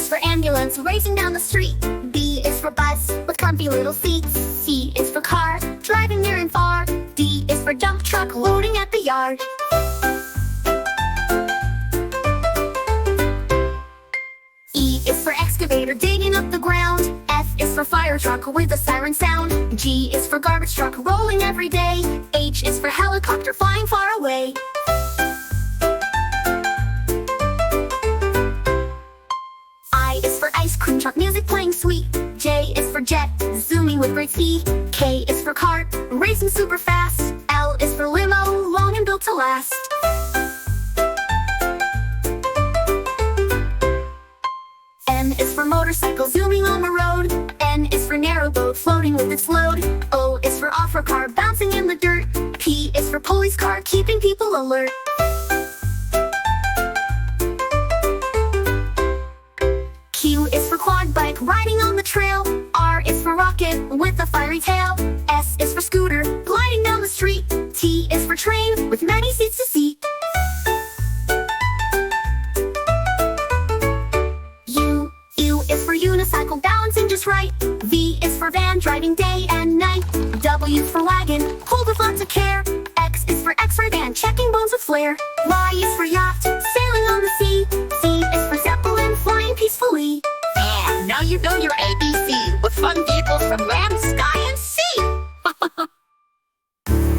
is for ambulance racing down the street. B is for bus with comfy little seats. C is for car driving near and far. D is for dump truck loading at the yard. E is for excavator digging up the ground. F is for fire truck with a siren sound. G is for garbage truck rolling every day. H is for helicopter flying far away. I is for ice cream truck music playing sweet. J is for jet zooming with great speed. K is for cart racing super fast. L is for limo long and built to last. M is for motorcycle zooming on the road. N is for narrow boat floating with its load. O is for off-road car bouncing in the dirt. P is for police car keeping people alert. Q is for quad bike riding on the trail. R is for rocket with a fiery tail. S is for scooter gliding down the street. T is for train with many seats to seat. U is for unicycle balancing just right. V is for van driving day and night. W is for wagon pulled with lots of care. X is for X-ray van checking bones with flair. Y is for yacht sailing on the sea. Z is for zeppelin flying peacefully. And now you know your ABC with fun vehicles from Ram